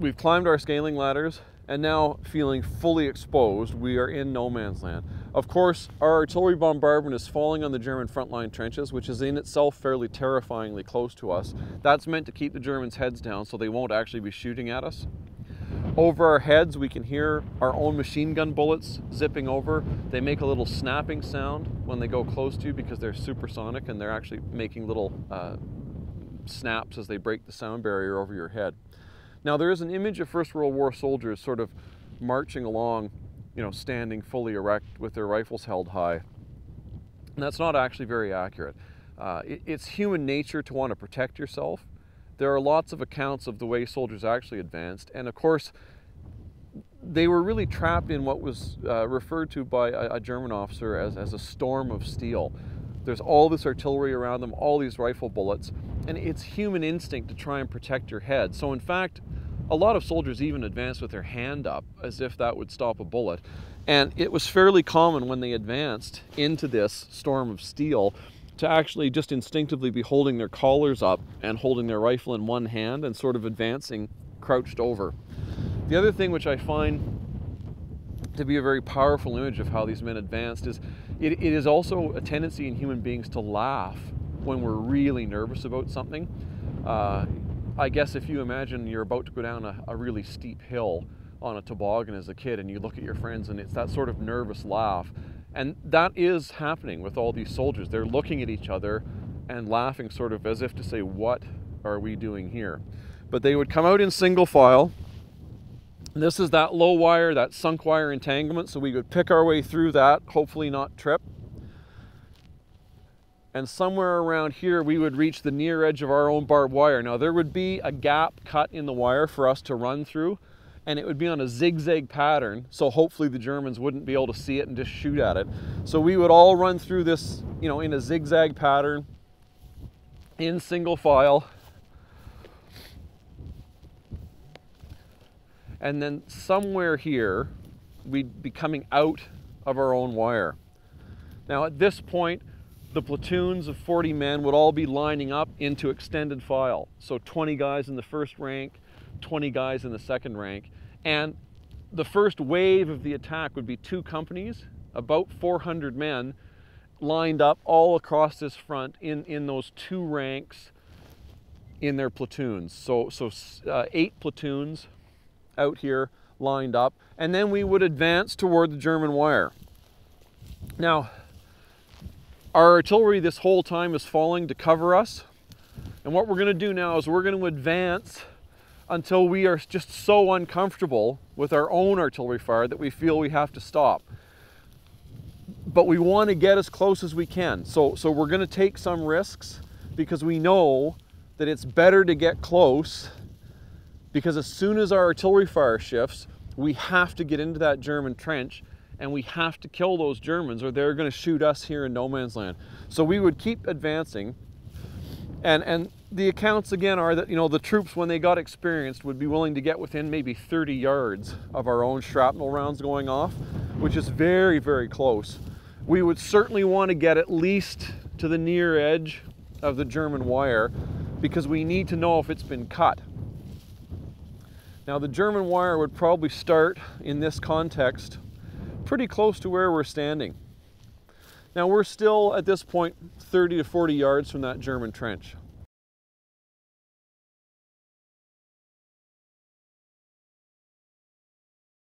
we've climbed our scaling ladders, and now feeling fully exposed, we are in no man's land. Of course, our artillery bombardment is falling on the German frontline trenches, which is in itself fairly terrifyingly close to us. That's meant to keep the Germans' heads down so they won't actually be shooting at us. Over our heads, we can hear our own machine gun bullets zipping over. They make a little snapping sound when they go close to you because they're supersonic, and they're actually making little snaps as they break the sound barrier over your head. Now, there is an image of First World War soldiers sort of marching along, you know, standing fully erect with their rifles held high. And that's not actually very accurate. It's human nature to want to protect yourself. There are lots of accounts of the way soldiers actually advanced, and of course, they were really trapped in what was referred to by a German officer as a storm of steel. There's all this artillery around them, all these rifle bullets, and it's human instinct to try and protect your head. So in fact, a lot of soldiers even advanced with their hand up as if that would stop a bullet. And it was fairly common when they advanced into this storm of steel to actually just instinctively be holding their collars up and holding their rifle in one hand and sort of advancing crouched over. The other thing which I find to be a very powerful image of how these men advanced is it is also a tendency in human beings to laugh when we're really nervous about something. I guess if you imagine you're about to go down a really steep hill on a toboggan as a kid, and you look at your friends and it's that sort of nervous laugh. And that is happening with all these soldiers. They're looking at each other and laughing sort of as if to say, what are we doing here? But they would come out in single file. This is that low wire, that sunk wire entanglement, so we would pick our way through that, hopefully not trip. And somewhere around here, we would reach the near edge of our own barbed wire. Now, there would be a gap cut in the wire for us to run through, and it would be on a zigzag pattern, so hopefully the Germans wouldn't be able to see it and just shoot at it. So we would all run through this, you know, in a zigzag pattern, in single file. And then somewhere here, we'd be coming out of our own wire. Now at this point, the platoons of 40 men would all be lining up into extended file. So 20 guys in the first rank, 20 guys in the second rank. And the first wave of the attack would be 2 companies, about 400 men, lined up all across this front in those 2 ranks in their platoons. So 8 platoons out here lined up, and then we would advance toward the German wire. Now, our artillery this whole time is falling to cover us, and what we're going to do now is we're going to advance until we are just so uncomfortable with our own artillery fire that we feel we have to stop. But we want to get as close as we can, so we're going to take some risks because we know that it's better to get close, because as soon as our artillery fire shifts, we have to get into that German trench and we have to kill those Germans or they're going to shoot us here in no man's land. So we would keep advancing, and the accounts again are that, you know, the troops, when they got experienced, would be willing to get within maybe 30 yards of our own shrapnel rounds going off, which is very, very close. We would certainly want to get at least to the near edge of the German wire because we need to know if it's been cut. Now the German wire would probably start in this context pretty close to where we're standing. Now we're still at this point 30 to 40 yards from that German trench.